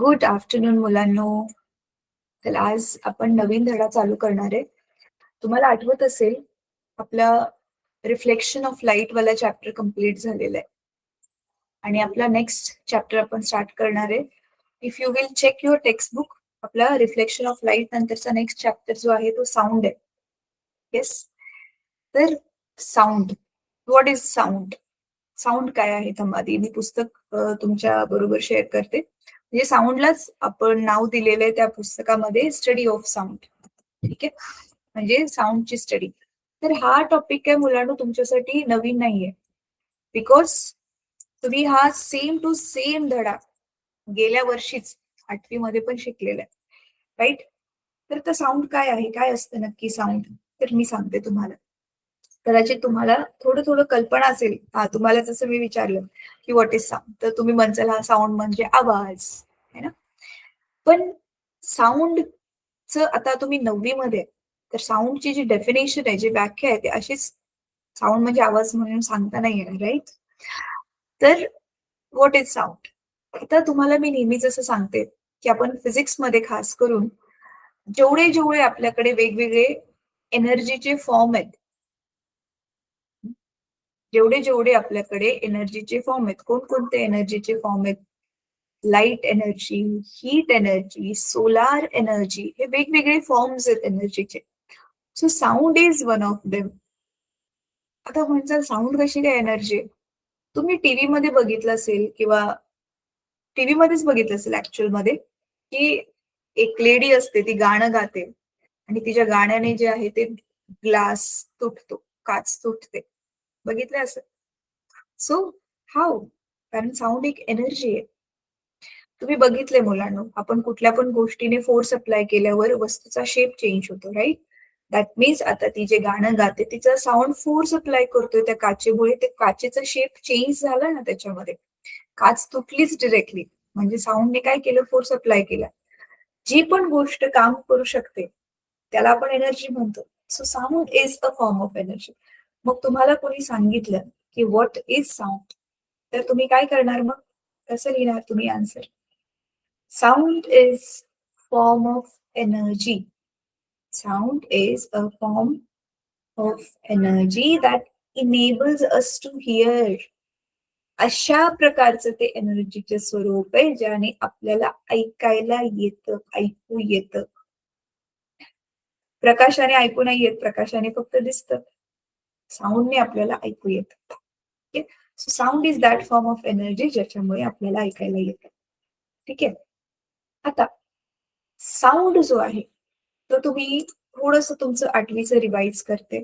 Good afternoon मुलांनो. तर आज आपण नवीन धडा चालू करणार आहे. तुम्हाला आठवत असेल आपला रिफ्लेक्शन ऑफ लाईट वाला चॅप्टर कंप्लीट झालेला आहे आणि आपला नेक्स्ट चॅप्टर आपण स्टार्ट करणार आहे. If you will check your textbook, आपला रिफ्लेक्शन ऑफ लाईट नंतरचा नेक्स्ट चॅप्टर जो आहे तो साऊंड आहे. येस. तर sound, what is sound? Sound काय आहे? आधी मी पुस्तक तुमच्या बरोबर शेअर करते. म्हणजे साऊंडलाच आपण नाव दिलेलं आहे त्या पुस्तकामध्ये, स्टडी ऑफ साऊंड. ठीक आहे, म्हणजे साऊंडची स्टडी. तर हा टॉपिक काय मुलांनो तुमच्यासाठी नवीन नाहीये, बिकॉज तुम्ही हा सेम टू सेम धडा गेल्या वर्षीच 8वी मध्ये पण शिकलेला आहे, राईट? तर आता साऊंड काय आहे, काय असतं नक्की साऊंड? तर मी सांगते तुम्हाला. कदाचित तुम्हाला थोडं थोडं कल्पना असेल. तुम्हाला जसं मी विचारलं की व्हॉट इज साऊंड, तर तुम्ही म्हणसाल हा साऊंड म्हणजे आवाज है ना. पण साऊंडचं आता तुम्ही 9वी मध्ये, तर साऊंडची जी डेफिनेशन आहे, जी व्याख्या आहे, ती अशीच साऊंड म्हणजे आवाज म्हणून सांगता नाही येणार, राईट? तर व्हॉट इज साऊंड? आता तुम्हाला मी नेहमीच असं सांगते की आपण फिजिक्स मध्ये खास करून जेवढे जेवढे आपल्याकडे वेगवेगळे एनर्जीचे फॉर्म आहेत, जेवढे जेवढे आपल्याकडे एनर्जीचे फॉर्म आहेत, कोणकोणते एनर्जीचे फॉर्म आहेत? Light energy, heat energy, solar energy, हे वेगवेगळे फॉर्म्स आहेत एनर्जीचे. So sound is one of them. आता म्हणजे साऊंड कशी काय एनर्जी आहे? तुम्ही टीव्ही मध्ये बघितलं असेल किंवा टीव्ही मध्येच बघितलं असेल ऍक्च्युअल मध्ये, की एक लेडी असते, ती गाणं गाते आणि तिच्या गाण्याने जे आहे ते ग्लास तुटतो, काच तुटते. बघितलं असं? So how? कारण साऊंड एक एनर्जी आहे. तुम्ही बघितलंय मुलांनो, आपण कुठल्या पण गोष्टीने फोर्स अप्लाय केल्यावर वस्तूचा शेप चेंज होतो, राईट? दॅट मीन्स आता ती जे गाणं गाते तिचा साऊंड फोर्स अप्लाय करतोय त्या काचेमुळे, ते काचेचा शेप चेंज झाला ना त्याच्यामध्ये. काच तुटलीच डिरेक्टली, म्हणजे साऊंडने काय केलं? फोर्स अप्लाय केला. जी पण गोष्ट काम करू शकते त्याला आपण एनर्जी म्हणतो. So sound is a form of energy. मग तुम्हाला कोणी सांगितलं की व्हॉट इज साऊंड, तर तुम्ही काय करणार मग? कसं लिहिणार तुम्ही answer? Sound is form of energy. Sound is a form of energy that enables us to hear. अशा प्रकारचं ते एनर्जीचे स्वरूप आहे ज्याने आपल्याला ऐकायला येतं, ऐकू येतं. प्रकाशाने ऐकू नाही येत, प्रकाशाने फक्त दिसतं. साऊंडने आपल्याला ऐकू येतं. So sound is that form of energy ज्याच्यामुळे आपल्याला ऐकायला येतं. ठीक आहे. आता साऊंड जो आहे तो तुम्ही थोडंसं तुमचं 8वीचं रिवाइज करते.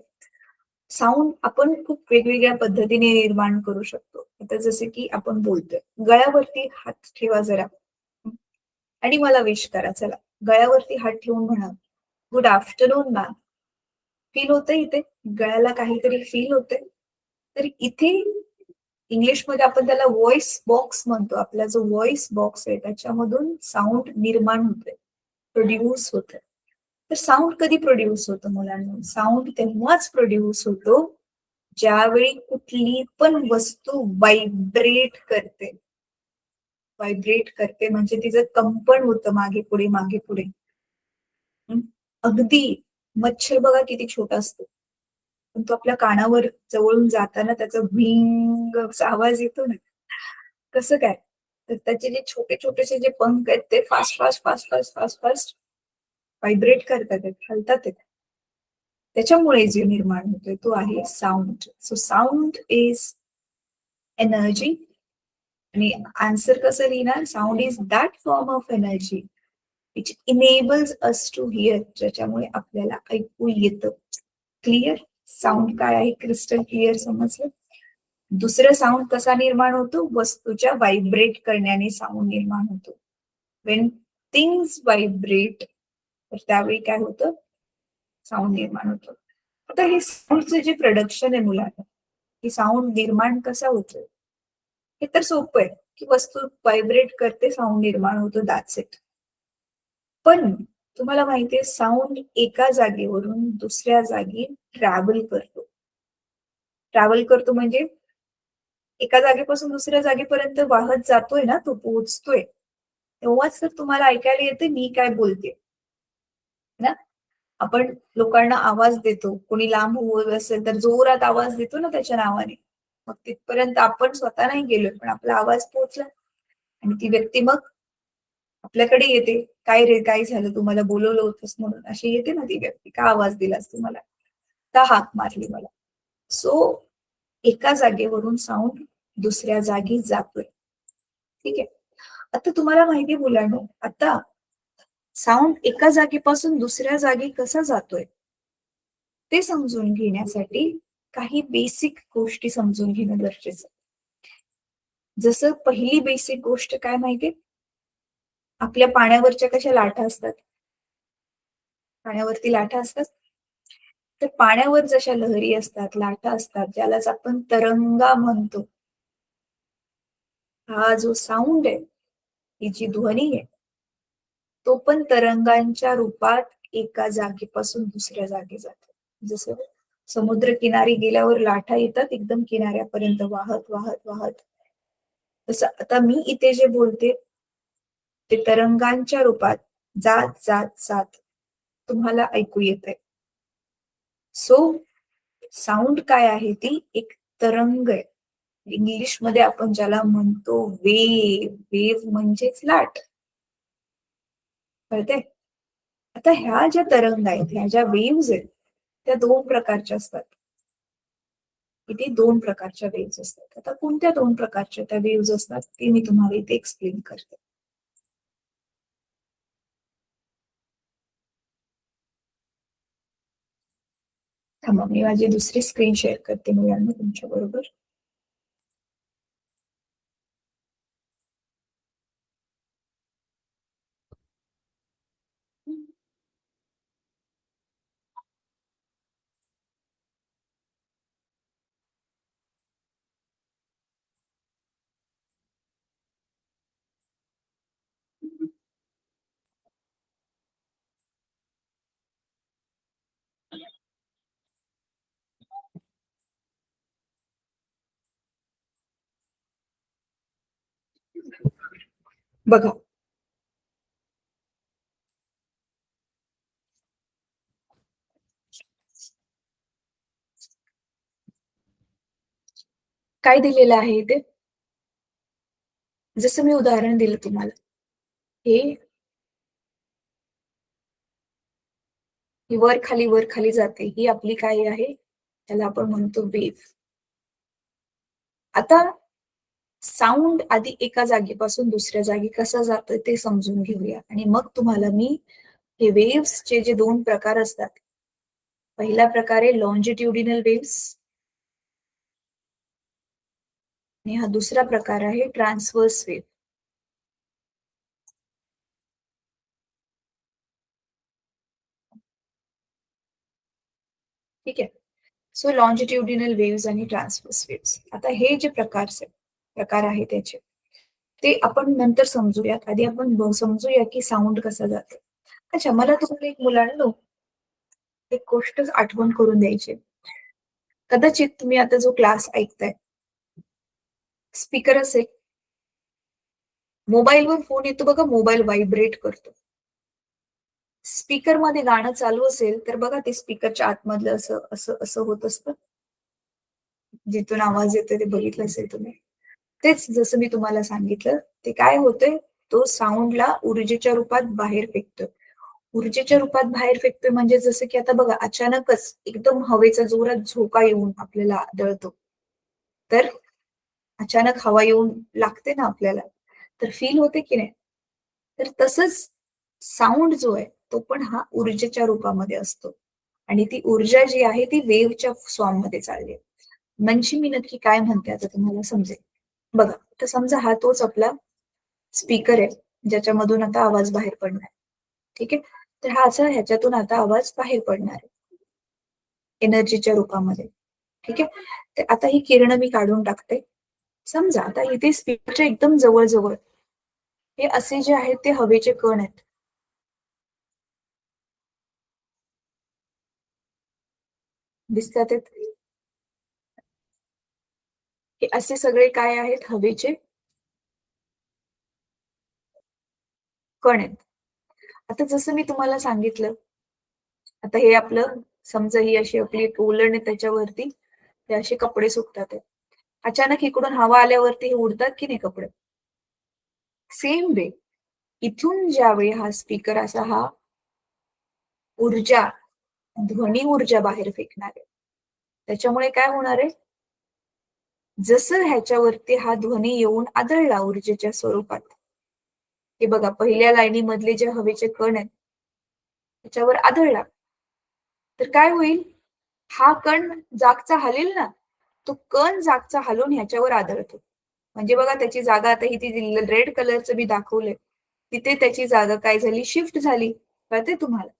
साऊंड आपण खूप वेगवेगळ्या पद्धतीने निर्माण करू शकतो. आता जसे की आपण बोलतोय, गळ्यावरती हात ठेवा जरा आणि मला विश करा. चला, गळ्यावरती हात ठेवून म्हणा, गुड आफ्टरनून मॅम. फील होतंय इथे? गळ्याला काहीतरी फील होतंय? तर इथे इंग्लिशमध्ये आपण त्याला व्हॉइस बॉक्स म्हणतो. आपला जो व्हॉइस बॉक्स आहे त्याच्यामधून साऊंड निर्माण होतोय, प्रोड्यूस होतंय. तर साऊंड कधी प्रोड्यूस होतं मुलांना? साऊंड तेव्हाच प्रोड्यूस होतो ज्यावेळी कुठली पण वस्तू व्हायब्रेट करते. व्हायब्रेट करते म्हणजे तिचं कंपन होतं मागे पुढे, मागे पुढे. अगदी मच्छर बघा किती छोटा असतो, पण तो आपल्या कानावर जवळून जाताना त्याचा व्हिंग असा आवाज येतो ना. कसं काय? तर त्याचे जे छोटे छोटेसे जे पंख आहेत ते fast fast fast fast fast fast vibrate करतात आहेत, हलतात आहेत. त्याच्यामुळे जे निर्माण होतोय तो आहे sound. So sound is energy. आणि आन्सर कसं लिहिणार? Sound is that form of energy which enables us to hear, ज्याच्यामुळे आपल्याला ऐकू येतं. क्लिअर? साऊंड काय आहे क्रिस्टल क्लिअर समजलं. दुसरं साऊंड कसा निर्माण होतो? वस्तूच्या व्हायब्रेट करण्याने साऊंड निर्माण होतो. वेन थिंग्स व्हायब्रेट, तर त्यावेळी काय होतं? साऊंड निर्माण होतो. आता हे साऊंडचं जे प्रोडक्शन आहे मुलांना, की साऊंड निर्माण कसा होतो, हे तर सोपं आहे की वस्तू व्हायब्रेट करते, साऊंड निर्माण होतो, दॅट्स इट. पण तुम्हाला माहितीये साऊंड एका जागेवरून दुसऱ्या जागी ट्रॅव्हल करतो. ट्रॅव्हल करतो म्हणजे एका जागेपासून दुसऱ्या जागेपर्यंत वाहत जातोय ना, तो पोहोचतोय. तेव्हाच तर तुम्हाला ऐकायला येते मी काय बोलते ना. आपण लोकांना आवाज देतो. कोणी लांब उभं असेल तर जोरात आवाज देतो ना त्याच्या नावाने. मग तिथपर्यंत आपण स्वतः नाही गेलोय, पण आपला आवाज पोहोचला आणि ती व्यक्ती मग आपल्याकडे येते. "काय रे, काय झालं? तू मला बोलवलं होतंस म्हणून." अशी येते ना ती व्यक्ती. "का आवाज दिलास तू मला? का हाक मारली मला?" सो एका जागेवरून साउंड दुसऱ्या जागी जातोय. ठीक आहे. आता तुम्हाला माहिती आहे मुलांनो, आता साउंड एका जागेपासून दुसऱ्या जागी कसा जातोय, ते समजून घेण्यासाठी काही बेसिक गोष्टी समजून घेणं गरजेचं आहे. जसं पहिली बेसिक गोष्ट काय माहितीये? आपल्या पाण्यावरच्या कशा लाटा असतात, पाण्यावरती लाटा असतात. तर पाण्यावर जशा लहरी असतात, लाटा असतात, ज्यालाच आपण तरंगा म्हणतो. हा जो साउंड आहे, ही जी ध्वनी आहे, तो पण तरंगांच्या रूपात एका जागेपासून दुसऱ्या जागी जातो. जसं समुद्रकिनारी गेल्यावर लाटा येतात एकदम किनाऱ्यापर्यंत वाहत, वाहत, वाहत. तसं आता मी इथे जे बोलते, ते तरंगांच्या रूपात जात, जात, जात तुम्हाला ऐकू येतंय. सो साउंड काय आहे ती एक तरंग आहे. इंग्लिशमध्ये आपण ज्याला म्हणतो वेव्ह, वेव्ह म्हणजेच लाट. कळतंय? आता ह्या ज्या तरंग आहेत, ह्या ज्या वेव्हज आहेत, त्या 2 प्रकारच्या असतात. इथे 2 प्रकारच्या वेव्हज असतात. आता कोणत्या 2 प्रकारच्या त्या वेव्हज असतात, ते मी तुम्हाला इथे एक्सप्लेन करते. थांबा, मी माझी दुसरी स्क्रीन शेअर करते मुलांना तुमच्याबरोबर. बघा, काय दिलेलं आहे इथे? जसं मी उदाहरण दिलं तुम्हाला. हे ही वर-खाली, वर-खाली जाते. ही आपली काय आहे? त्याला आपण म्हणतो वेव्ह. आता साउंड आधी एका जागेपासून दुसऱ्या जागी कसा जातोय ते समजून घेऊया आणि मग तुम्हाला मी हे वेव्हजचे जे 2 प्रकार असतात. पहिला प्रकार आहे लॉन्जिट्युडिनल वेव्हज आणि हा दुसरा प्रकार आहे ट्रान्सव्हर्स वेव्ह. ठीक आहे. सो लॉन्जिट्युडिनल वेव्हज आणि ट्रान्सव्हर्स वेव्हज. आता हे जे प्रकार आहे त्याचे, ते आपण नंतर समजूयात. आधी आपण समजूया की साउंड कसा जातो. अच्छा, मला तुम्हाला एक मुलांनो, एक गोष्ट आठवण करून द्यायची आहे. कदाचित तुम्ही आता जो क्लास ऐकताय, स्पीकर असेल, मोबाईलवर फोन येतो बघा, मोबाईल व्हायब्रेट करतो. स्पीकरमध्ये गाणं चालू असेल, तर बघा ते स्पीकरच्या आतमधलं असं, असं, असं होत असतं. जिथून आवाज येतोय ते बघितलं असेल तुम्ही. तेच जसं मी तुम्हाला सांगितलं, ते काय होतंय, तो साउंडला ऊर्जेच्या रूपात बाहेर फेकतोय. ऊर्जेच्या रूपात बाहेर फेकतोय म्हणजे जसं की आता बघा अचानकच एकदम हवेचा जोरात झोका येऊन आपल्याला आदळतो. तर अचानक हवा येऊन लागते ना आपल्याला, तर फील होते की नाही? तर तसंच साउंड जो आहे, तो पण हा ऊर्जेच्या रूपामध्ये असतो आणि ती ऊर्जा जी आहे ती वेव्हच्या फॉर्ममध्ये चालली आहे. म्हणजे मी नक्की काय म्हणते आता तुम्हाला समजेल. बघा, तर समजा हा तोच आपला स्पीकर आहे, ज्याच्यामधून आता आवाज बाहेर पडणार आहे. ठीक आहे? तर हा असा ह्याच्यातून आता आवाज बाहेर पडणार आहे, एनर्जीच्या रूपामध्ये. ठीक आहे? तर आता ही किरणं मी काढून टाकते. समजा आता इथे स्पीकरच्या एकदम जवळ-जवळ हे असे जे आहेत ते हवेचे कण आहेत. दिसतात आहेत? हे असे सगळे काय आहेत? हवेचे कण आहेत. आता जसं मी तुम्हाला सांगितलं, आता हे आपलं समजा ही अशी आपली एक ओलण आहे त्याच्यावरती हे असे कपडे सुकतात आहे. अचानक इकडून हवा आल्यावरती हे उडतात की नाही कपडे? सेम वे इथून ज्यावेळी हा स्पीकर असा हा ऊर्जा, ध्वनी ऊर्जा बाहेर फेकणार आहे. त्याच्यामुळे काय होणार आहे? जसं ह्याच्यावरती हा ध्वनी येऊन आदळला ऊर्जेच्या स्वरूपात. हे बघा पहिल्या लाईनीमधले जे हवेचे कण आहेत, त्याच्यावर आदळला. तर काय होईल? हा कण जागचा हलेल ना, तो कण जागचा हलून ह्याच्यावर आदळतो. म्हणजे बघा त्याची जागा आता ही ती रेड कलरचं मी दाखवलंय. तिथे त्याची जागा काय झाली? शिफ्ट झाली. कळतंय तुम्हाला?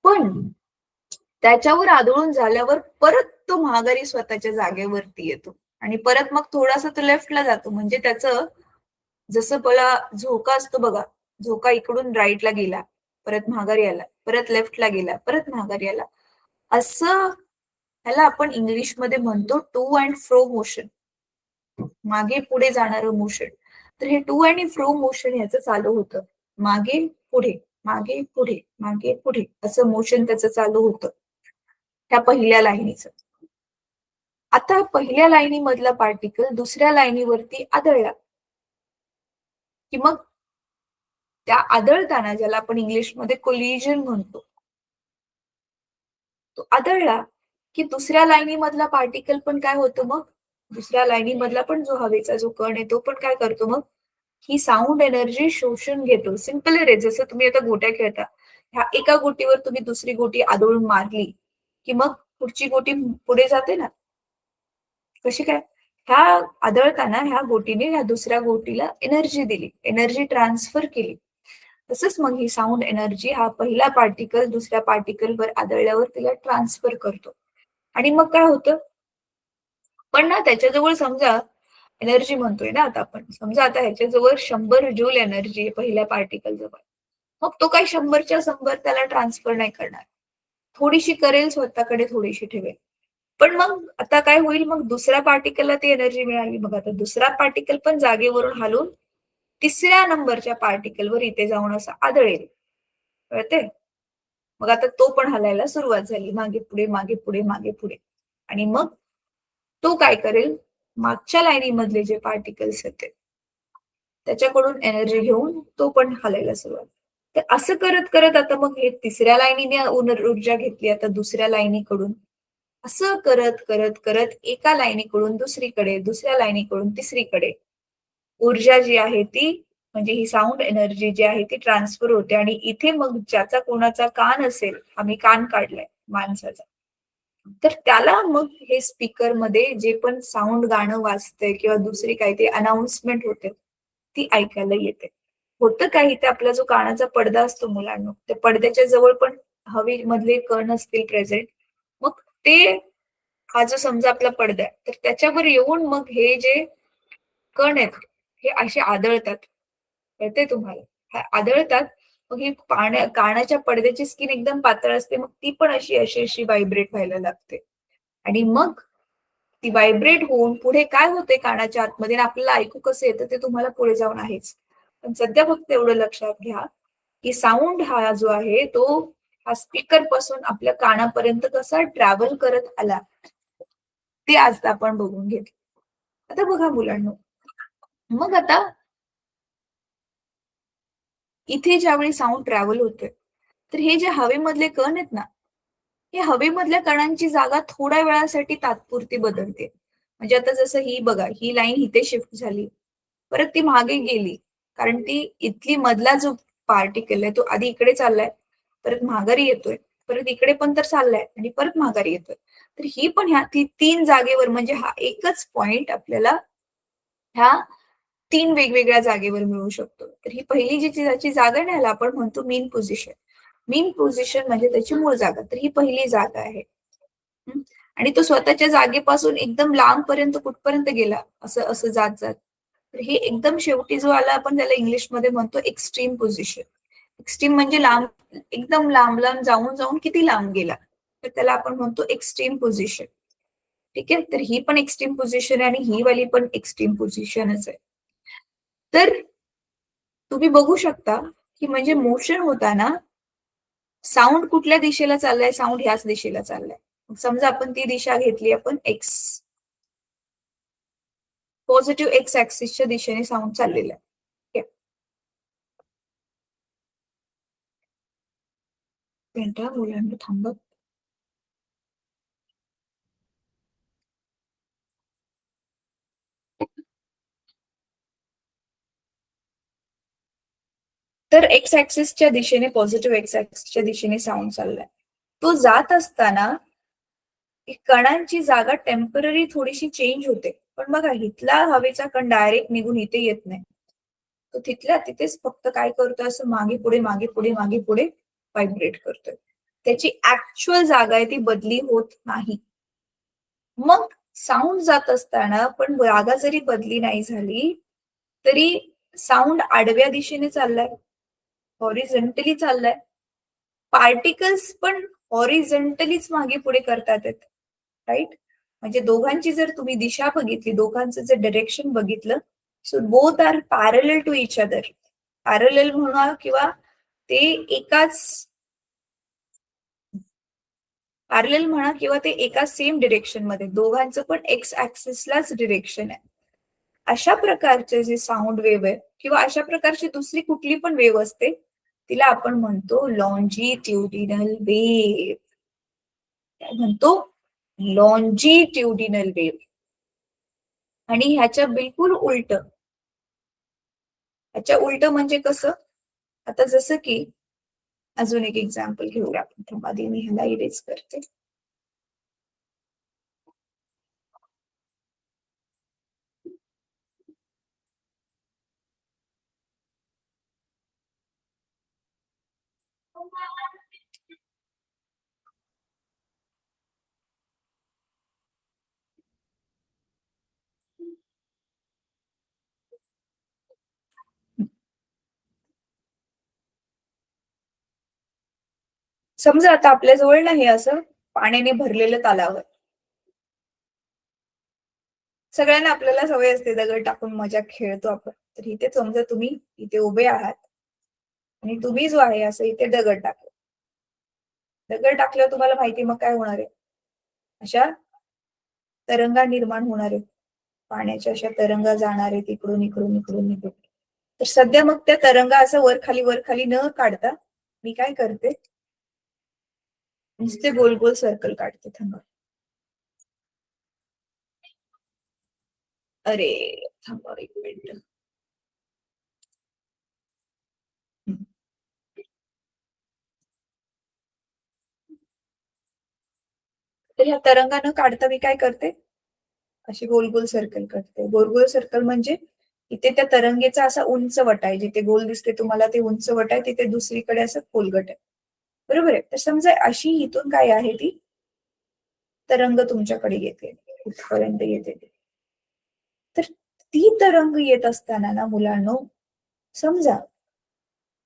पण त्याच्यावर आदळून झाल्यावर परत तो महागारी स्वतःच्या जागेवरती येतो आणि परत मग थोडासा तो लेफ्टला जातो. म्हणजे त्याचं जसं मला झोका असतो बघा, झोका इकडून राईटला गेला, परत माघारी आला, परत लेफ्टला गेला, परत माघारी आला. असं ह्याला आपण इंग्लिशमध्ये म्हणतो टू अँड फ्रो मोशन. मागे पुढे जाणारं मोशन. तर हे टू आणि फ्रो मोशन ह्याचं चालू होतं. मागे पुढे, मागे पुढे, मागे पुढे असं मोशन त्याचं चालू होतं. त्या पहिल्या लाईनीचं. आता पहिल्या लाईनीमधला पार्टिकल दुसऱ्या लाईनीवरती आदळला, की मग त्या आदळताना ज्याला आपण इंग्लिशमध्ये कोलिजन म्हणतो. तो आदळला, की दुसऱ्या लाईनीमधला पार्टिकल पण काय होतं मग? दुसऱ्या लाईनीमधला पण जो हवेचा जो कण आहे तो पण काय करतो मग? ही साउंड एनर्जी शोषून घेतो. सिंपल आहे रे. जसं तुम्ही आता गोट्या खेळता. ह्या एका गोटीवर तुम्ही दुसरी गोटी आदळून मारली, की मग पुढची गोटी पुढे जाते ना. कशी काय? ह्या आदळताना ह्या गोटीने ह्या दुसऱ्या गोटीला एनर्जी दिली, एनर्जी ट्रान्सफर केली. तसंच मग ही साउंड एनर्जी हा पहिला पार्टिकल दुसऱ्या पार्टिकलवर आदळल्यावर तिला ट्रान्सफर करतो. आणि मग काय होतं? पण ना त्याच्याजवळ समजा एनर्जी म्हणतोय ना आता आपण. समजा आता ह्याच्याजवळ 100 जूल एनर्जी आहे पहिल्या पार्टिकल जवळ. मग तो काही 100च्या 100 त्याला ट्रान्सफर नाही करणार. थोडीशी करेल स्वतःकडे थोडीशी ठेवेल. पण मग आता काय होईल मग दुसऱ्या पार्टिकलला ती एनर्जी मिळाली. मग आता दुसरा पार्टिकल पण जागेवरून हलून तिसऱ्या नंबरच्या पार्टिकलवर इथे जाऊन असं आदळेल. कळतंय? मग आता तो पण हलायला सुरुवात झाली. मागे पुढे, मागे पुढे, मागे पुढे. आणि मग तो काय करेल? मागच्या लाईनीमधले जे पार्टिकल्स आहेत त्याच्याकडून एनर्जी घेऊन तो पण हलायला सुरुवात. तर असं करत, करत आता मग हे तिसऱ्या लाईनीने ऊर्जा घेतली आता दुसऱ्या लाईनीकडून. असं करत, करत, करत एका लाईनीकडून दुसरीकडे, दुसऱ्या लाईनीकडून तिसरीकडे ऊर्जा जी आहे ती म्हणजे ही साउंड एनर्जी जी आहे ती ट्रान्सफर होते आणि इथे मग ज्याचा कोणाचा कान असेल, आम्ही कान काढलाय माणसाचा. तर त्याला मग हे स्पीकरमध्ये जे पण साउंड गाणं वाजतंय किंवा दुसरी काही ते अनाउन्समेंट होते, ती ऐकायला येते. होतं काय इथे आपला जो कानाचा पडदा असतो मुलांनो, त्या पडद्याच्या जवळ पण हवेमधले कण असतील प्रेझेंट. मग ते हा जो समजा आपला पडदा आहे, तर त्याच्यावर येऊन मग हे जे कण आहेत, हे असे आदळतात. कळतंय तुम्हाला? आदळतात. मग ही कानाच्या पडद्याची स्किन एकदम पातळ असते. मग ती पण अशी व्हायब्रेट व्हायला लागते. आणि मग ती व्हायब्रेट होऊन पुढे काय होते कानाच्या आतमध्ये आणि आपल्याला ऐकू कसं येतं ते तुम्हाला पुढे जाऊन आहेच. पण सध्या फक्त एवढं लक्षात घ्या, की साउंड हा जो आहे तो हा स्पीकर पासून आपल्या कानापर्यंत कसा ट्रॅव्हल करत आला, ते आज आपण बघून घेतलं. आता बघा मुलांनो, मग आता इथे ज्यावेळी साउंड ट्रॅव्हल होतोय, तर हे जे हवेमधले कण आहेत ना, हे हवेमधल्या कणांची जागा थोड्या वेळासाठी तात्पुरती बदलते. म्हणजे आता जसं ही बघा, ही लाईन इथे शिफ्ट झाली. परत ती मागे गेली. कारण ती इथली मधला जो पार्टिकल आहे, तो आधी इकडे चाललाय, परत माघारी येतोय. परत इकडे पण तर चाललाय आणि परत माघारी येतोय. तर ही पण ह्या 3 जागेवर म्हणजे हा एकच पॉइंट आपल्याला ह्या 3 वेगवेगळ्या जागेवर मिळू शकतो. तर ही पहिली जी त्याची जागा आहे ना, ह्याला आपण म्हणतो मीन पोझिशन. मीन पोझिशन म्हणजे त्याची मूळ जागा. तर ही पहिली जागा आहे. हं. आणि तो स्वतःच्या जागेपासून एकदम लांबपर्यंत कुठपर्यंत गेला, असं असं जात-जात. तर हे एकदम शेवटी जो आला आपण त्याला इंग्लिशमध्ये म्हणतो एक्स्ट्रीम पोझिशन. एक्स्ट्रीम म्हणजे लांब, एकदम लांब-लांब जाऊन-जाऊन किती लांब गेला. तर त्याला आपण म्हणतो एक्स्ट्रीम पोझिशन. ठीक आहे. तर ही पण एक्स्ट्रीम पोझिशन आहे आणि ही वाली पण एक्स्ट्रीम पोझिशनच आहे. तर तुम्ही बघू शकता, की म्हणजे मोशन होताना साऊंड कुठल्या दिशेला चाललाय, साऊंड ह्याच दिशेला चाललाय. समजा आपण ती दिशा घेतली आपण एक्स, पॉझिटिव्ह एक्स ऍक्सिसच्या दिशेने साऊंड चाललेला आहे. ठीक आहे. मिनिटं मुलांना थांबत. तर एक्स ऍक्सिसच्या दिशेने, पॉझिटिव्ह एक्स ऍक्सिसच्या दिशेने साऊंड चाललाय. तो जात असताना कणांची जागा टेम्पररी थोडीशी चेंज होते. पण बघा इथला हवेचा कण डायरेक्ट निघून इथे येत नाही. तो तिथल्या तिथेच फक्त काय करतोय, असं मागे पुढे मागे पुढे मागे पुढे व्हायब्रेट करतोय. त्याची ऍक्च्युअल जागा आहे ती बदली होत नाही. मग साऊंड जात असताना पण जागा जरी बदली नाही झाली तरी साऊंड आडव्या दिशेने चाललाय, हॉरिझॉन्टली चाललाय. पार्टिकल्स पण हॉरिझॉन्टलीच मागे पुढे करतात, राईट. म्हणजे दोघांची जर तुम्ही दिशा बघितली, दोघांचं जर डायरेक्शन बघितलं, so both are parallel to each other. Parallel म्हणा किंवा ते एकाच पॅरलल म्हणा किंवा ते एका सेम डिरेक्शन मध्ये, दोघांचं पण एक्स ऍक्सिसलाच डिरेक्शन आहे. अशा प्रकारचे जे साऊंड वेव्ह आहे किंवा अशा प्रकारची दुसरी कुठली पण वेव्ह असते तिला आपण म्हणतो लॉन्जिट्युडिनल वेव्ह. काय म्हणतो? Longitudinal wave. आणि ह्याच्या बिलकुल उलट, ह्याच्या उलट म्हणजे कसं, आता जसं की अजून एक एक्झाम्पल घेऊया आपण. थांबा मी ह्याला इरेज करते. समजा आता आपल्या जवळ ना हे असं पाण्याने भरलेलं तलाव आहे. सगळ्यांना आपल्याला सवय असते दगड टाकून मजा खेळतो आपण. तर इथे समजा तुम्ही इथे उभे आहात आणि तुम्ही जो आहे असं इथे दगड टाकलं. दगड टाकल्यावर तुम्हाला माहिती मग काय होणार आहे, अशा तरंगा निर्माण होणार आहेत. पाण्याच्या अशा तरंगा जाणार आहेत इकडून इकडून इकडून इकडून. तर सध्या मग त्या तरंगा असं वर खाली न काढता मी काय करते, नुसते गोल गोल सर्कल काढते. थांबा. अरे थांबा एक मिनिट. तर ह्या तरंगा न काढता मी काय करते, अशी गोल गोल सर्कल करते. गोल गोल सर्कल म्हणजे इथे त्या तरंगेचा असा उंच वट आहे, जिथे गोल दिसते तुम्हाला ते उंच वट आहे, तिथे दुसरीकडे असं खोलगट आहे. बरोबर आहे. तर समजा अशी इथून काय आहे ती तरंग तुमच्याकडे येते, इथपर्यंत येते. तर ती तरंग येत असताना ना मुलांनो, समजा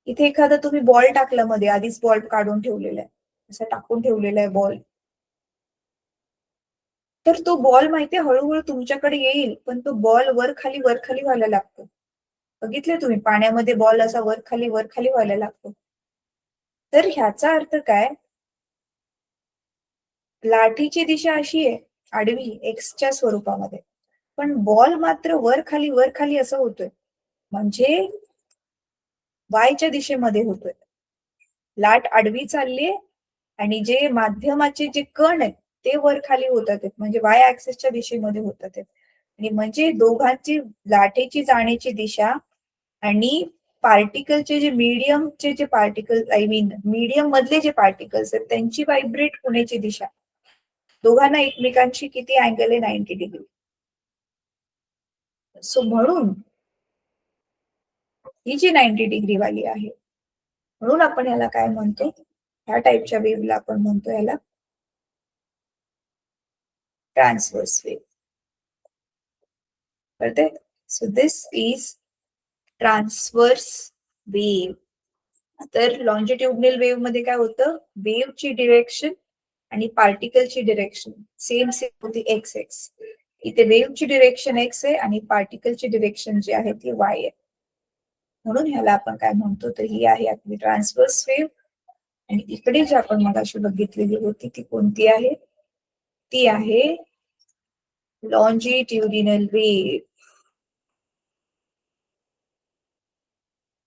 इथे एखादा तुम्ही बॉल टाकला मध्ये, आधीच बॉल काढून ठेवलेला आहे, असं टाकून ठेवलेला आहे बॉल. तर तो बॉल माहितीये हळूहळू तुमच्याकडे येईल, पण तो बॉल वर खाली व्हायला लागतो. बघितले तुम्ही पाण्यामध्ये बॉल असा वर खाली व्हायला लागतो. तर ह्याचा अर्थ काय, लाठीची दिशा अशी आहे आडवी एक्सच्या स्वरूपामध्ये, पण बॉल मात्र वर खाली असं होतोय, म्हणजे वायच्या दिशेमध्ये होतोय. लाट आडवी चाललीये आणि जे माध्यमाचे जे कण आहेत ते वर खाली होतात, म्हणजे वाय ऍक्सिसच्या दिशेमध्ये होतात. आणि म्हणजे दोघांची लाटेची जाण्याची दिशा आणि पार्टिकलचे जे मीडियमचे जे पार्टिकल, आय मीन मीडियम मधले जे पार्टिकल्स आहेत त्यांची व्हायब्रेट होण्याची दिशा, दोघांना एकमेकांशी किती अँगल आहे, 90 डिग्री. सो म्हणून ही जी 90 डिग्री वाली आहे, म्हणून आपण याला काय म्हणतो, ह्या टाईपच्या वेव्हला आपण म्हणतो याला ट्रान्सव्हर्स वेव्ह. कळते? So this is transverse wave. तर लॉन्जिट्युडनल वेव्ह मध्ये काय होतं, वेव्हची डिरेक्शन आणि पार्टिकलची डिरेक्शन सेम होती एक्स एक्स. इथे वेव्हची डिरेक्शन एक्स आहे आणि पार्टिकलची डिरेक्शन जी आहे ती वाय आहे. म्हणून ह्याला आपण काय म्हणतो, तर ही आहे आपली ट्रान्सव्हर्स वेव्ह. आणि इकडे जी आपण मगाशी बघितलेली होती ती कोणती आहे, ती आहे लॉन्जिट्युडिनल वेव्ह.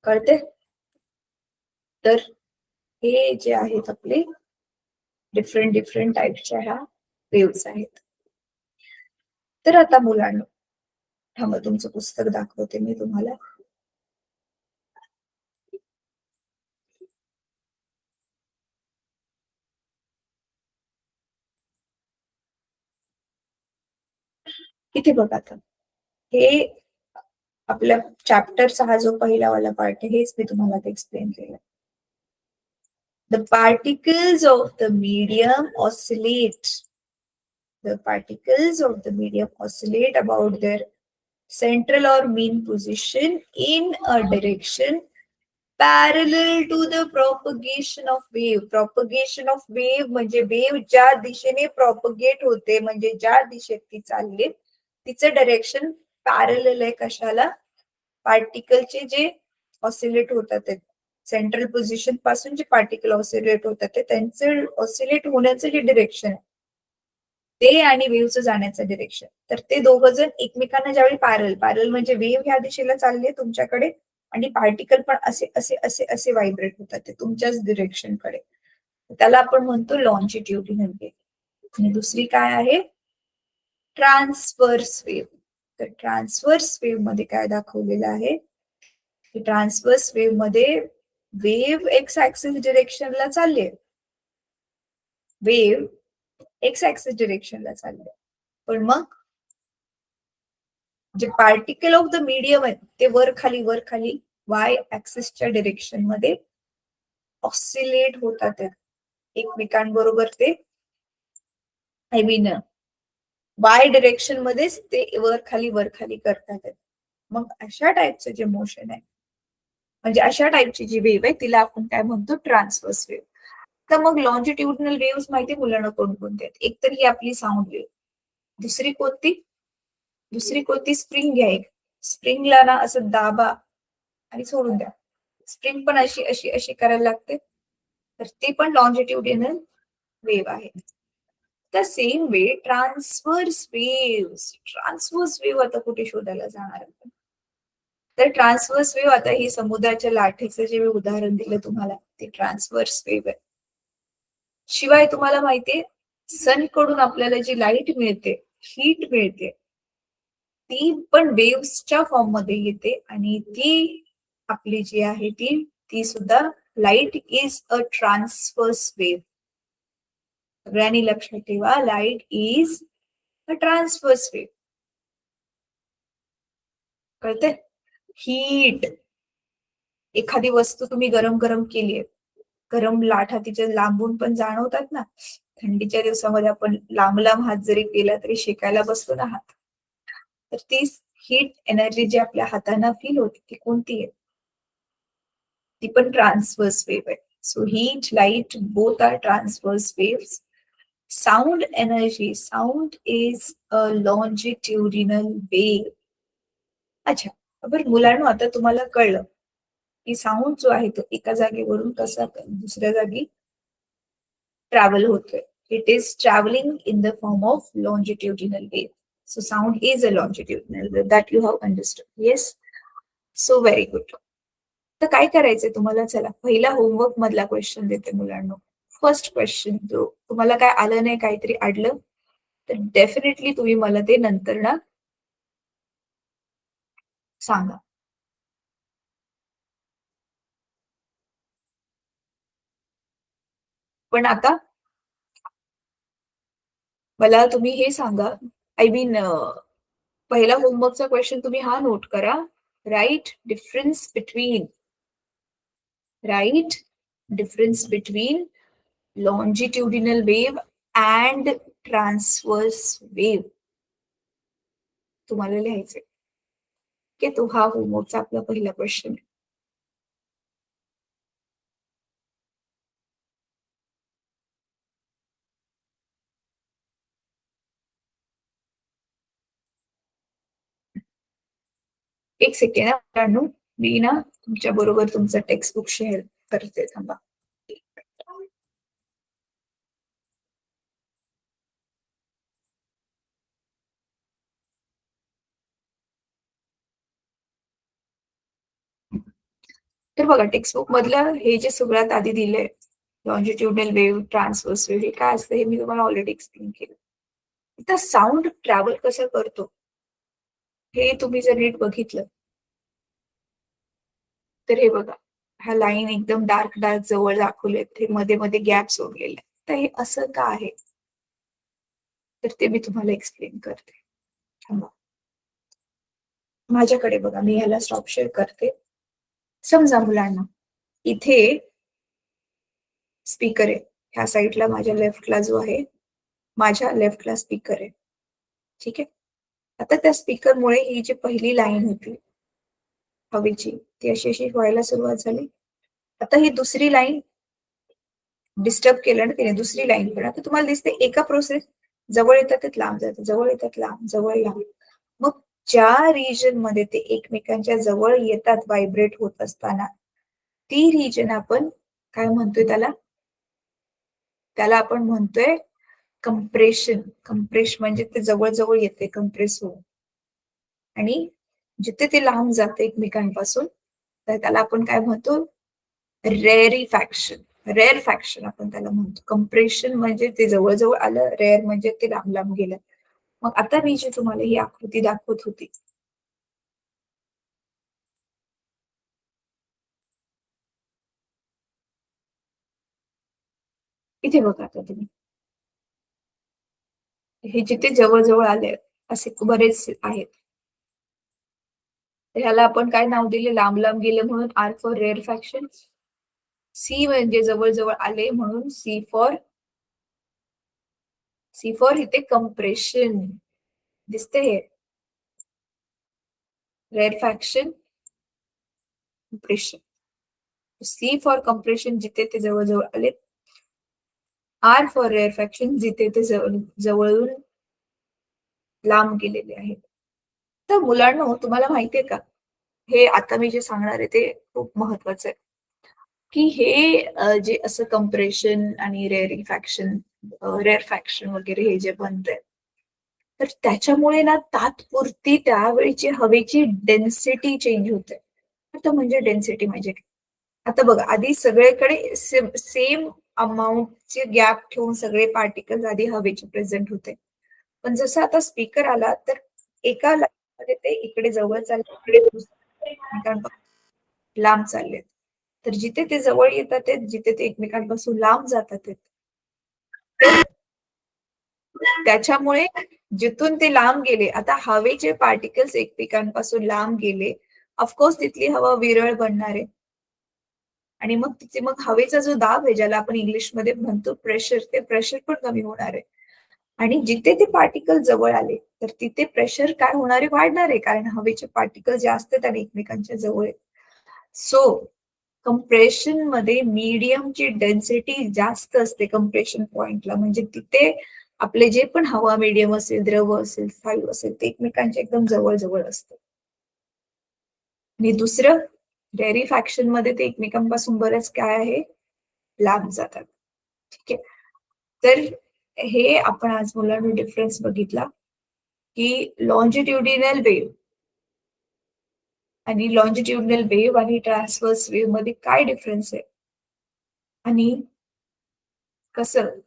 कळते? तर हे जे आहेत आपले डिफरंट डिफरंट टाईपच्या ह्या वेव्स आहेत. तर आता मुलांनो, थांबा तुमचं पुस्तक दाखवते मी तुम्हाला. इथे बघा आता, हे आपल्या चॅप्टरचा हा जो पहिला वाला पार्ट आहे हेच मी तुम्हाला एक्सप्लेन केलं. The particles of the medium oscillate. The particles of the medium oscillate about their central or mean position in a direction parallel to the propagation of wave. Propagation of wave म्हणजे wave ज्या दिशेने propagate होते, म्हणजे ज्या दिशेत ती चालली तिचं डायरेक्शन पॅरलल आहे कशाला, पार्टिकलचे जे ऑसिलेट होतात सेंट्रल पोझिशन पासून जे पार्टिकल ऑसिलेट होतात त्यांचं ऑसिलेट होण्याचं जे डिरेक्शन आहे ते आणि वेव्हचं जाण्याचं डिरेक्शन, तर ते दोघं जण एकमेकांना ज्यावेळी पॅरल, पॅरल म्हणजे वेव्ह ह्या दिशेला चालली तुमच्याकडे आणि पार्टिकल पण असे असे असे असे व्हायब्रेट होतात ते तुमच्याच डिरेक्शन कडे, त्याला आपण म्हणतो लॉन्जिट्युडिनल वेव्ह. आणि दुसरी काय आहे, ट्रान्सव्हर्स वेव्ह. तर ट्रान्सव्हर्स वेव्ह मध्ये काय दाखवलेलं आहे, ट्रान्सव्हर्स वेव्ह मध्ये वेव्ह एक्स ऍक्सिस डिरेक्शनला चालली आहे, वेव्ह एक्स ऍक्सिस डिरेक्शनला चालली आहे, पण मग जे पार्टिकल ऑफ द मीडियम आहेत ते वर खाली वाय ऍक्सिसच्या डिरेक्शन मध्ये ऑसिलेट होतात एकमेकांबरोबर, ते आय मीन वाय डिरेक्शन मध्येच ते वर खाली करतात. मग अशा टाईपचं जे मोशन आहे, म्हणजे अशा टाईपची जी वेव्ह आहे तिला आपण काय म्हणतो, ट्रान्सव्हर्स वेव्ह. तर मग लॉन्जिट्युडिनल वेव्स माहिती मुलांना कोणकोणते आहेत, एक तर ही आपली साऊंड वेव्ह, दुसरी कोणती स्प्रिंग घ्या, एक स्प्रिंगला ना असं दाबा आणि सोडून द्या, स्प्रिंग पण अशी अशी अशी करायला लागते, तर ती पण लॉन्जिट्युडिनल वेव्ह आहे. The same way transverse wave आता कुठे शोधायला जाणार आपण, तर ट्रान्सव्हर्स वेव्ह, आता ही समुद्राच्या लाटेचं जे मी उदाहरण दिलं तुम्हाला ते ट्रान्सव्हर्स वेव्ह आहे. शिवाय तुम्हाला माहितीये, सन कडून आपल्याला जी लाईट मिळते, हीट मिळते, ती पण वेव्सच्या फॉर्म मध्ये येते आणि ती आपली जी आहे ती सुद्धा light is a transverse wave. सगळ्यांनी लक्षात ठेवा, light is a transverse wave. कळते? हीट, एखादी वस्तू तुम्ही गरम गरम केलीये, गरम लाटा तिच्या लांबून पण जाणवतात ना, थंडीच्या दिवसामध्ये आपण लांब लांब हात जरी केला तरी शेकायला बसतो ना हात, तर ती हीट एनर्जी जी आपल्या हातांना फील होते ती कोणती आहे, ती पण ट्रान्सव्हर्स वेव्ह आहे. So heat, light both are transverse waves. Sound energy, sound is a longitudinal wave. अच्छा, बरं मुलांनो, आता तुम्हाला कळलं की साऊंड जो आहे तो एका जागेवरून कसा दुसऱ्या जागी ट्रॅव्हल होतोय. It is travelling in the form of longitudinal wave. So sound is a longitudinal wave, that you have understood. Yes, so very good. तर काय करायचंय तुम्हाला, चला पहिला होमवर्क मधला क्वेश्चन देते मुलांना. फर्स्ट क्वेश्चन, जो तुम्हाला काय आलं नाही, काहीतरी अडलं, तर डेफिनेटली तुम्ही मला ते नंतर ना सांगा. पण आता मला तुम्ही हे सांगा, आय मीन पहिला होमवर्कचा क्वेश्चन तुम्ही हा नोट करा, right difference between, right difference between longitudinal wave and transverse wave. तुम्हाला लिहायचंय की तो हा होमवर्कचा आपला पहिला क्वेश्चन आहे. एक सेकंड मित्रांनो, मी ना तुमच्या बरोबर तुमचं टेक्स्टबुक शेअर करते, थांबा. तर बघा, टेक्स्टबुक मधलं हे जे सगळ्यात आधी दिलंय, लॉन्जिट्युडनल वेव्ह, ट्रान्सव्हर्स वेव्ह, हे काय असतं हे मी तुम्हाला ऑलरेडी एक्सप्लेन केलं. आता साऊंड ट्रॅव्हल कसं करतो हे तुम्ही जर नीट बघितलं, तर हे बघा, ह्या लाईन एकदम डार्क डार्क जवळ दाखवलेत, हे मध्ये मध्ये गॅप सोडलेले आहेत. तर हे असं का आहे, तर ते मी तुम्हाला एक्सप्लेन करते. थांबा. माझ्याकडे बघा, मी ह्याला स्टॉप शेअर करते. समजा मुलांना, इथे स्पीकर आहे, ह्या साईडला माझ्या लेफ्टला जो आहे, माझ्या लेफ्टला स्पीकर आहे. ठीक आहे. आता त्या स्पीकरमुळे ही जी पहिली लाईन होती हवेची, ती अशी अशी व्हायला सुरुवात झाली. आता ही दुसरी लाईन डिस्टर्ब केलं ना तिने, दुसरी लाईन पण आता तुम्हाला दिसते एका प्रोसेस जवळ येतात ते लांब जातात, जवळ येतात लांब, जवळ लांब. मग ज्या रिजन मध्ये ते एकमेकांच्या जवळ येतात व्हायब्रेट होत असताना, ती रिजन आपण काय म्हणतोय त्याला, त्याला आपण म्हणतोय कंप्रेशन. कंप्रेश म्हणजे ते जवळ जवळ येते कंप्रेस होऊन, आणि जिथे ते लांब जाते एकमेकांपासून, तर त्याला आपण काय म्हणतो, रेअरिफॅक्शन. रेअरफॅक्शन आपण त्याला म्हणतो. कंप्रेशन म्हणजे ते जवळ-जवळ आलं, रेअर म्हणजे ते लांब-लांब गेलं. मग आता मी जी तुम्हाला ही आकृती दाखवत होती, इथे बघा आता तुम्ही. हे जिथे जवळ-जवळ आले असे बरेच आहेत. तर ह्याला आपण काय नाव दिले, लांब-लांब गेले म्हणून आर फॉर रेअरफॅक्शन. सी म्हणजे जवळ-जवळ आले म्हणून सी फॉर इथे कंप्रेशन. दिसते हे, रेअरफॅक्शन, कंप्रेशन. सी फॉर कंप्रेशन जिथे ते जवळ-जवळ आले, आर फॉर रेअरफॅक्शन जिथे ते जवळून लांब गेलेले आहेत. तर मुलांनो, तुम्हाला माहितीये का, हे आता मी जे सांगणार आहे ते खूप महत्वाचं आहे, की हे जे असं कंप्रेशन आणि रेअरफॅक्शन वगैरे हे जे बनतंय, तर त्याच्यामुळे ना तात्पुरती त्यावेळीची हवेची डेन्सिटी चेंज होते. आता म्हणजे डेन्सिटी म्हणजे काय? आता बघा, आधी सगळीकडे सेम अमाउंटचे गॅप ठेवून सगळे पार्टिकल्स आधी हवेचे प्रेझेंट होते. पण जसं आता स्पीकर आला, तर एका लाईनमध्ये ते इकडे जवळ चालले, इकडे एकमेकांपासून लांब चाललेत. तर जिथे ते जवळ येतात आहेत, जिथे ते एकमेकांपासून लांब जातात आहेत, तर त्याच्यामुळे जिथून ते लांब गेले, आता हवेचे पार्टिकल्स एकमेकांपासून लांब गेले, ऑफकोर्स तिथली हवा विरळ बनणार आहे. आणि मग तिथे मग हवेचा जो दाब आहे, ज्याला आपण इंग्लिशमध्ये म्हणतो प्रेशर, ते प्रेशर पण कमी होणार आहे. आणि जिथे ते पार्टिकल जवळ आले, तर तिथे प्रेशर काय होणार आहे, वाढणार आहे. कारण हवेचे पार्टिकल जास्त आहेत आणि एकमेकांच्या जवळ आहेत. सो कंप्रेशन मध्ये मीडियमची डेन्सिटी जास्त असते कंप्रेशन पॉइंटला. म्हणजे तिथे आपले जे पण हवा मीडियम असेल, द्रव असेल, स्थायू असेल, ते एकमेकांच्या एकदम जवळ-जवळ असतं. आणि दुसरं, रेअरिफॅक्शन मध्ये ते एकमेकांपासून बरेच काय आहे, लांब जातात. ठीक आहे. तर हे आपण आज मुलांनी डिफरन्स बघितला, की लॉन्जिट्युडिनल वेव्ह आणि ट्रान्सव्हर्स वेव्ह मध्ये काय डिफरन्स आहे, आणि कसं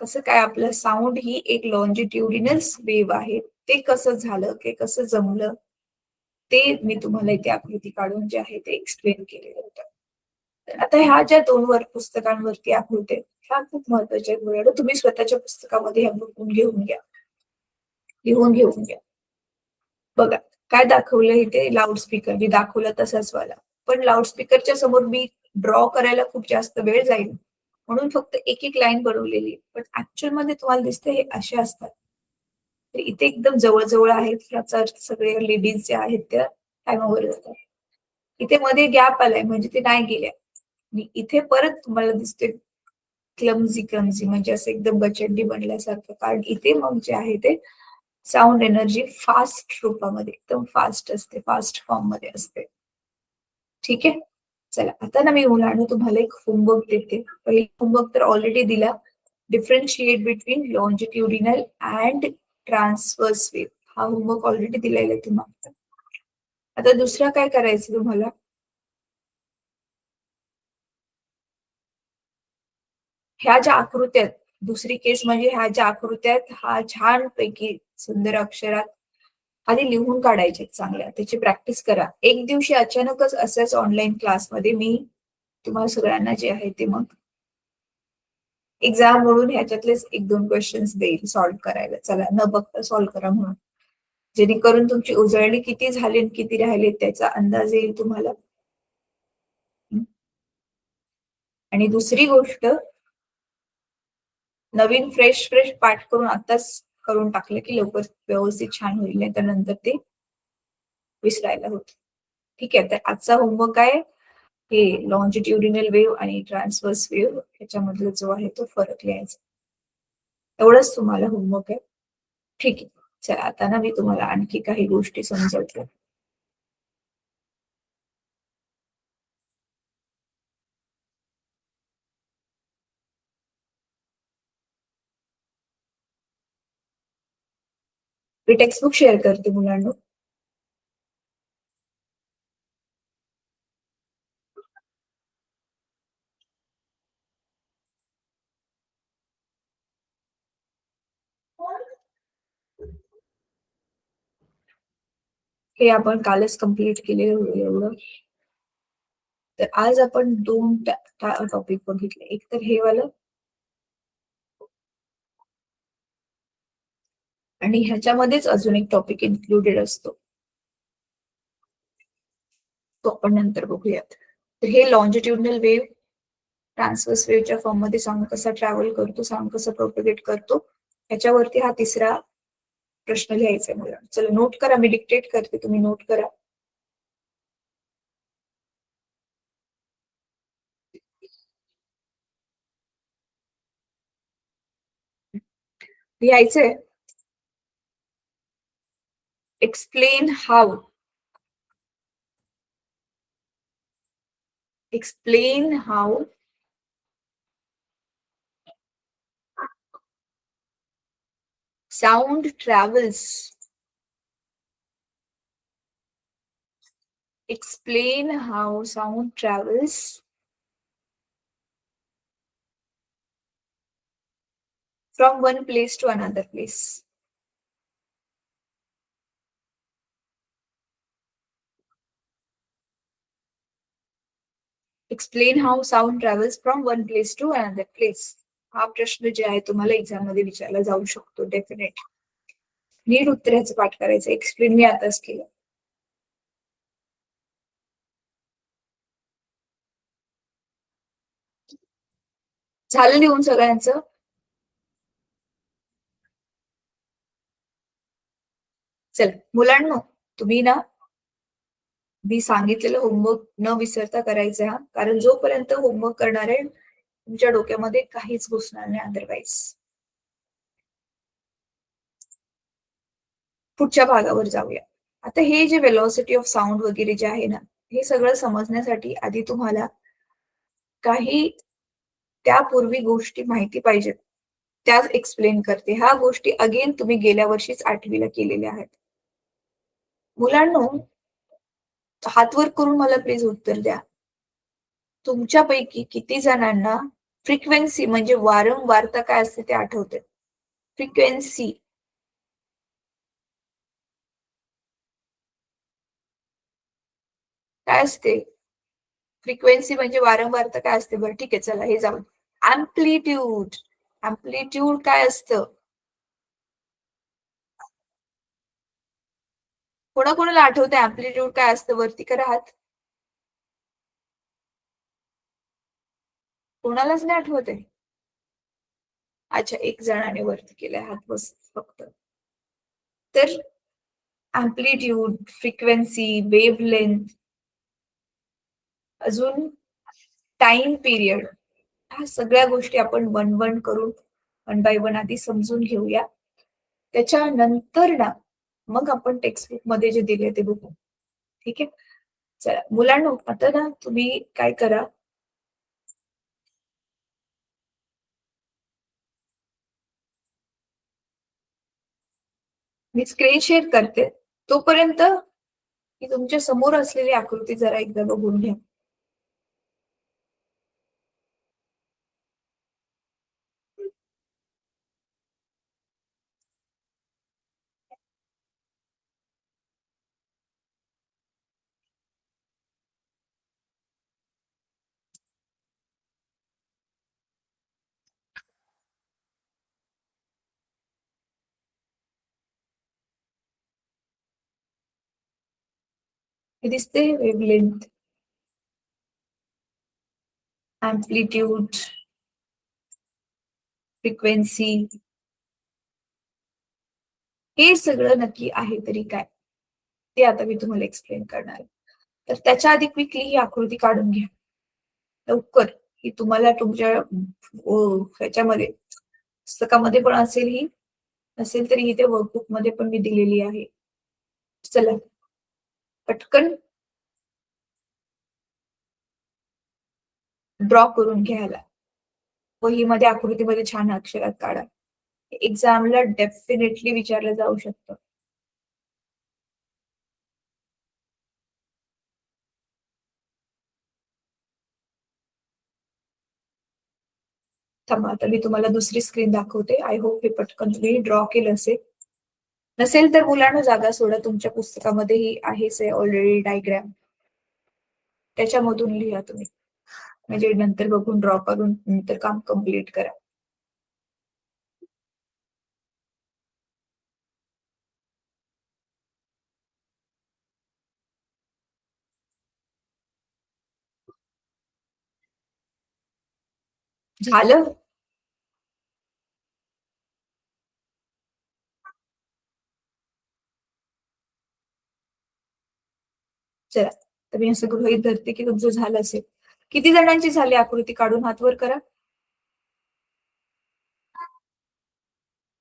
कसं काय आपलं साऊंड ही एक लॉन्जिट्युडिनल वेव्ह आहे, ते कसं झालं, ते कसं जमलं, ते मी तुम्हाला इथे आकृती काढून जे आहे ते एक्सप्लेन केलेलं होतं. तर आता ह्या ज्या 2 पुस्तकांवरती आकृत्या आहेत, ह्या खूप महत्वाच्या आहेत मुलांनो. तुम्ही स्वतःच्या पुस्तकामध्ये ह्या बघून घेऊन घ्या, लिहून घेऊन घ्या. बघा, काय दाखवलंय इथे, लाउडस्पीकर मी दाखवला तसाच वाला. पण लाउडस्पीकरच्या समोर मी ड्रॉ करायला खूप जास्त वेळ जाईल, म्हणून फक्त एक-एक लाईन बनवलेली आहे. पण ॲक्चुअल मध्ये तुम्हाला दिसतंय हे असे असतात. तर इथे एकदम जवळ-जवळ आहेत, ह्याचा अर्थ सगळे लेडीज ज्या आहेत त्या टाईमावर जातात. इथे मध्ये गॅप आलाय म्हणजे ते नाही गेल्या. आणि इथे परत तुम्हाला दिसते क्लमझी म्हणजे असं एकदम गचंडी बनल्यासारखं. कारण इथे मग जे आहे ते साउंड एनर्जी फास्ट रूपामध्ये एकदम फास्ट असते, फास्ट फॉर्म मध्ये असते. ठीक आहे. चला आता ना मी मुलांना तुम्हाला एक होमवर्क देते. पहिला होमवर्क तर ऑलरेडी दिला. Differentiate between longitudinal and transverse wave हा होमवर्क ऑलरेडी दिलेला आहे तुम्हाला. आता दुसरा काय करायचं तुम्हाला, ह्या ज्या आकृत्या आहेत, दुसरी केस म्हणजे ह्या ज्या आकृत्या आहेत, हा छानपैकी सुंदर अक्षरात आधी लिहून काढायचे चांगल्या. त्याची प्रॅक्टिस करा. एक दिवशी अचानकच असाच ऑनलाईन क्लासमध्ये मी तुम्हाला सगळ्यांना जे आहे ते मग एक्झाम म्हणून ह्याच्यातलेच 1-2 क्वेश्चन्स देईल सॉल्व्ह करायला. चला न बघता सॉल्व्ह करा म्हणून. जेणेकरून तुमची उजळणी किती झाली आणि किती राहिली त्याचा अंदाज येईल तुम्हाला. आणि दुसरी गोष्ट, नवीन फ्रेश फ्रेश पाठ करून आताच करून टाकलं की लवकर व्यवस्थित छान होईल, नाही तर नंतर ते विसरायला होतं. ठीक आहे. तर आजचा होमवर्क आहे हे लॉन्जिट्युडिनल वेव्ह आणि ट्रान्सव्हर्स वेव्ह याच्यामधला जो आहे तो फरक लिहायचा. एवढंच तुम्हाला होमवर्क आहे. ठीक आहे. चला आता ना मी तुम्हाला आणखी काही गोष्टी समजवते. मी टेक्स्टबुक शेअर करते मुलांना. हे आपण कालच कंप्लीट केलेलं होतं एवढं. तर आज आपण 2 टॉपिक बघितले. एक तर हे वालं आणि ह्याच्यामध्येच अजून एक टॉपिक इन्क्लुडेड असतो. तो आपण नंतर बघूयात. तर हे लॉन्जिट्युडिनल वेव्ह ट्रान्सव्हर्स वेव्हच्या फॉर्ममध्ये साऊंड कसा ट्रॅव्हल करतो, साऊंड कसं प्रोपगेट करतो, ह्याच्यावरती हा तिसरा प्रश्न लिहायचा आहे मला. चला नोट करा, मी डिक्टेट करते, तुम्ही नोट करा. लिहायचंय. Explain how, explain how sound travels, explain how sound travels from one place to another place. Explain how sound travels from one place to another place. हा प्रश्न जे आहे तुम्हाला एक्झाम मध्ये विचारला जाऊ शकतो डेफिनेट. नीट उत्तराचं पाठ करायचं. एक्सप्लेन मी आताच केलं. झालं लिहून सगळ्यांचं. चल मुलांनो, तुम्ही ना मी सांगितलेलं होमवर्क न विसरता करायचं हा. कारण जोपर्यंत होमवर्क करणार आहे तुमच्या डोक्यामध्ये काहीच घुसणार नाही अदरवाईज. पुढच्या भागावर जाऊया. आता हे जे वेलॉसिटी ऑफ साऊंड वगैरे जे आहे ना, हे सगळं समजण्यासाठी आधी तुम्हाला काही त्यापूर्वी गोष्टी माहिती पाहिजेत. त्या एक्सप्लेन करते. ह्या गोष्टी अगेन तुम्ही गेल्या वर्षीच 8वी केलेल्या आहेत. मुलांनो, हात वर करून मला प्लीज उत्तर द्या. तुमच्यापैकी किती जणांना फ्रिक्वेन्सी म्हणजे वारंवारता काय असते ते आठवते? फ्रिक्वेन्सी काय असते? फ्रिक्वेन्सी म्हणजे वारंवारता काय असते? बरं ठीक आहे, चला हे जाऊ. अँप्लिट्यूड, अँप्लिट्यूड काय असतं? कोणाकोणाला आठवतंय अँप्लिट्यूड काय असतं? वरती करा हात. कोणालाच नाही आठवत आहे? अच्छा, एक जणाने वरती केलाय हात बस फक्त. तर अँप्लिट्यूड, फ्रिक्वेन्सी, वेव्हलेंथ, अजून टाइम पिरियड, ह्या सगळ्या गोष्टी आपण वन वन करून वन बाय वन आधी समजून घेऊया. त्याच्यानंतर ना मग आपण टेक्स्टबुक मध्ये जे दिले ते बघू. ठीक आहे. चला मुलांनो, आता ना तुम्ही काय करा, मी स्क्रीन शेअर करते. तोपर्यंत ही तुमच्या समोर असलेली आकृती जरा एकदा बघून घ्या. हे दिसते वेव्हलेंथ, अँप्लिट्यूड, फ्रिक्वेन्सी, हे सगळं नक्की आहे तरी काय? ते आता मी तुम्हाला एक्सप्लेन करणार आहे. तर त्याच्या आधी क्विकली ही आकृती काढून घ्या. लवकर. ही तुम्हाला तुमच्या ह्याच्यामध्ये पुस्तकामध्ये पण असेल ही, नसेल तरी इथे वर्कबुकमध्ये पण मी दिलेली आहे. चला, पटकन ड्रॉ करून घ्यायला. वहीमध्ये आकृतीमध्ये छान अक्षरात काढा. एक्झामला डेफिनेटली विचारलं जाऊ शकतं. थांबा, आता मी तुम्हाला दुसरी स्क्रीन दाखवते. आय होप हे पटकन तुम्ही ड्रॉ केलं असेल. नसेल तर मुलांना जागा सोडा. तुमच्या पुस्तकामध्येही आहेच आहे ऑलरेडी डायग्राम. त्याच्यामधून लिहा तुम्ही. म्हणजे नंतर बघून ड्रॉ करून नंतर काम कम्प्लीट करा. झालं? चला, तर मी असं गृहीत धरते की तुमचं झालं असेल. किती जणांची झाली आकृती काढून हात वर करा.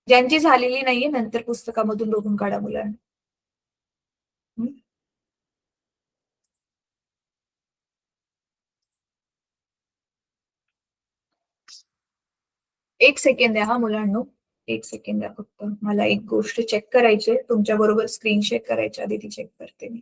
ज्यांची झालेली नाहीये नंतर पुस्तकामधून बघून काढा मुलांना. हं? एक सेकंड द्या हा मुलांनो. एक सेकंड द्या फक्त. मला एक गोष्ट चेक करायची आहे. तुमच्या बरोबर स्क्रीन शेअर करायच्या आधी ती चेक करते मी.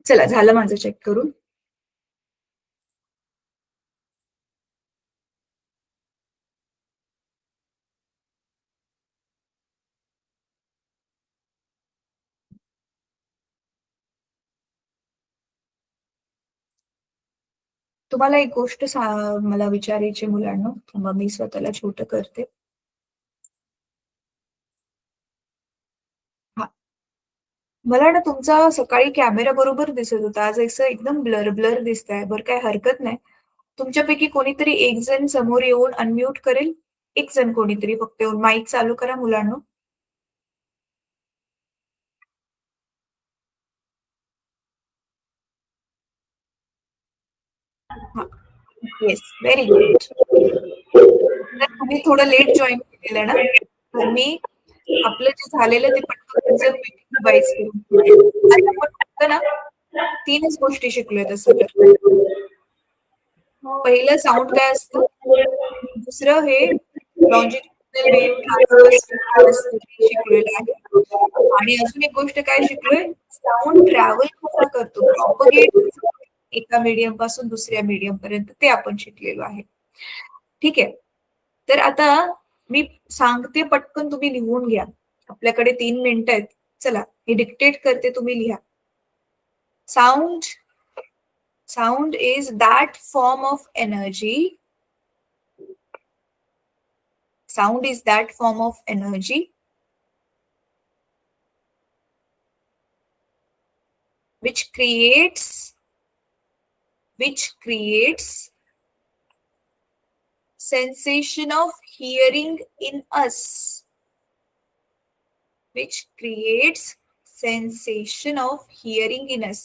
चला, झालं माझं चेक करून. तुम्हाला एक गोष्ट मला विचारायची मुलांनो. थांबा, मी स्वतःला छोटं करते. हा, मला ना तुमचा सकाळी कॅमेरा बरोबर दिसत होता. आज असं एकदम ब्लर ब्लर दिसतंय. बरं, काही हरकत नाही. तुमच्यापैकी कोणीतरी एक जण समोर येऊन अनम्यूट करेल? एक जण कोणीतरी फक्त येऊन माईक चालू करा मुलांनो. हां. Yes, very good. तर तुम्ही थोडं लेट जॉइन केलेलं ना, तर मी आपलं जे झालेलं ते पटकन तुमचं रिवाइज करून घेते. आज आपण फक्त ना 3च गोष्टी शिकलोय तसं तर. पहिलं साउंड काय असतं? दुसरं हे लॉन्जिट्युडिनल वेव्ह ट्रान्सव्हर्स वेव्ह काय असतं ते शिकलेलं आहे. आणि अजून एक गोष्ट काय शिकलोय? साउंड ट्रॅव्हल कसा करतो, प्रॉपगेट एका मीडियम पासून दुसऱ्या मीडियम पर्यंत ते आपण शिकलेलो आहे. ठीक आहे. तर आता मी सांगते पटकन तुम्ही लिहून घ्या. आपल्याकडे 3 मिनिटं आहेत. चला, मी डिक्टेट करते तुम्ही लिहा. Sound Sound is that form of energy. Sound is that form of energy which creates which creates sensation of hearing in us, which creates sensation of hearing in us.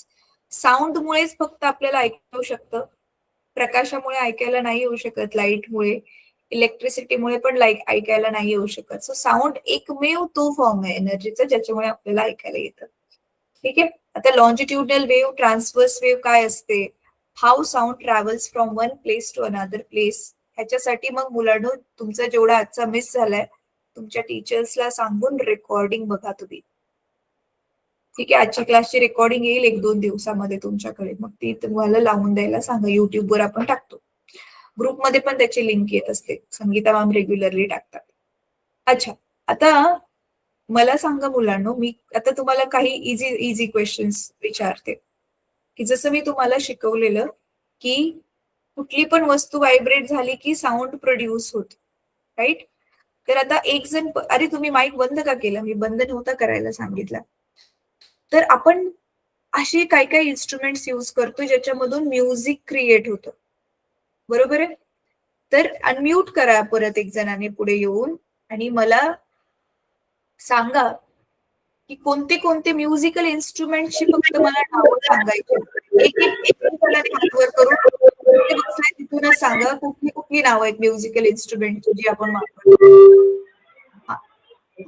Sound मुळेच फक्त आपल्याला ऐकू शकतं, प्रकाशामुळे ऐकायला नाही येऊ शकत, लाईटमुळे, इलेक्ट्रिसिटीमुळे पण ऐकायला नाही येऊ शकत. सो साऊंड एकमेव तो फॉर्म आहे एनर्जीचा ज्याच्यामुळे आपल्याला ऐकायला येतं. ठीक आहे. आता लॉन्जिट्युडनल वेव्ह, ट्रान्सवर्स वेव्ह काय असते, how sound travels from one place to another place, ह्याच्यासाठी मग मुलांनो तुमचा जेवढा आजचा मिस झालाय तुमच्या टीचर्सला सांगून रेकॉर्डिंग बघा तुम्ही. ठीक आहे. आजच्या क्लासची रेकॉर्डिंग येईल 1-2 दिवसामध्ये तुमच्याकडे, मग ती तुम्हाला लावून द्यायला सांगा. युट्यूबवर आपण टाकतो, ग्रुपमध्ये पण त्याची लिंक येत असते, संगीता मॅम रेग्युलरली टाकतात. अच्छा, आता मला सांगा मुलांनो, मी आता तुम्हाला काही इझी क्वेश्चन्स विचारते, की जसं मी तुम्हाला शिकवलेलं की कुठली पण वस्तू व्हायब्रेट झाली की साऊंड प्रोड्यूस होत, राईट. तर आता एक जण, अरे तुम्ही माईक बंद का केला, मी बंद नव्हता करायला सांगितलं. तर आपण असे काय काय इन्स्ट्रुमेंट्स यूज करतो ज्याच्यामधून म्युझिक क्रिएट होतं, बरोबर आहे. तर अनम्यूट करा परत एक जणाने पुढे येऊन आणि मला सांगा की कोणते कोणते म्युझिकल इन्स्ट्रुमेंटची फक्त मला नावं सांगायची. एक जणाने हात वर करून कुठे बसलाय तिथूनच सांगा कुठली कुठली नावं आहेत म्युझिकल इन्स्ट्रुमेंटची जी आपण वापरतो.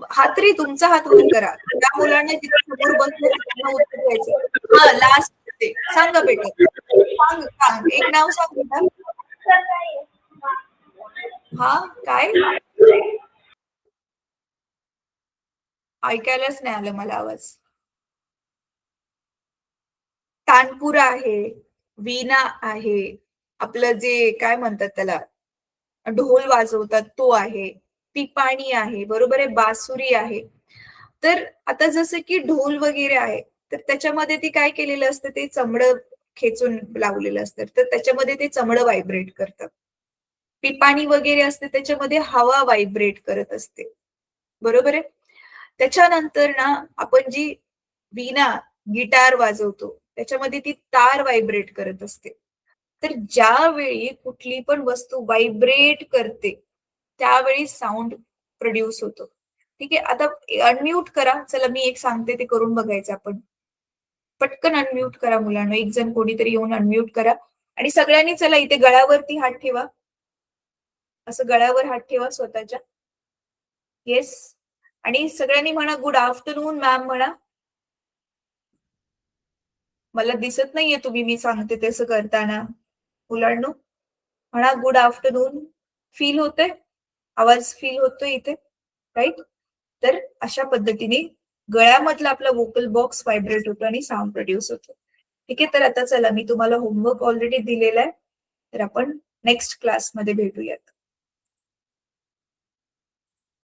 हात रे, तुमचा हात वर करा. त्या मुलांना जिथे समोर बसले त्यांना उत्तर द्यायचं. हा, लास्ट ते सांगा बेटा, सांग सांग, एक नाव सांग बेटा. हा काय, ऐकायलाच नाही आलं मला आवाज. तानपुरा आहे, वीणा आहे, आपलं जे काय म्हणतात त्याला ढोल वाजवतात तो आहे, पिपाणी आहे, बरोबर आहे, बासुरी आहे. तर आता जसं की ढोल वगैरे आहे, तर त्याच्यामध्ये ती काय केलेलं असतं, ते चमडं खेचून लावलेलं असतं, तर त्याच्यामध्ये ते चमडं व्हायब्रेट करतं. पिपाणी वगैरे असते त्याच्यामध्ये हवा व्हायब्रेट करत असते, बरोबर आहे. त्याच्यानंतर ना आपण जी वीणा, गिटार वाजवतो त्याच्यामध्ये ती तार व्हायब्रेट करत असते. तर ज्यावेळी कुठली पण वस्तू व्हायब्रेट करते त्यावेळी साऊंड प्रोड्यूस होतो. ठीक आहे. आता अनम्यूट करा. चला मी एक सांगते ते करून बघायचं आपण. पटकन अनम्यूट करा मुलांना. एक जण कोणीतरी येऊन अनम्यूट करा आणि सगळ्यांनी चला इथे गळ्यावरती हात ठेवा. असं गळ्यावर हात ठेवा स्वतःच्या. येस. आणि सगळ्यांनी म्हणा गुड आफ्टरनून मॅम म्हणा. मला दिसत नाहीये तुम्ही मी सांगते तसं करताना. मुलांनो म्हणा गुड आफ्टरनून. फील होतंय? आवाज फील होतोय इथे? राईट? तर अशा पद्धतीने गळ्यामधला आपला व्होकल बॉक्स व्हायब्रेट होतो आणि साऊंड प्रोड्यूस होतो. ठीक आहे. तर आता चला मी तुम्हाला होमवर्क ऑलरेडी दिलेला आहे. तर आपण नेक्स्ट क्लासमध्ये भेटूयात.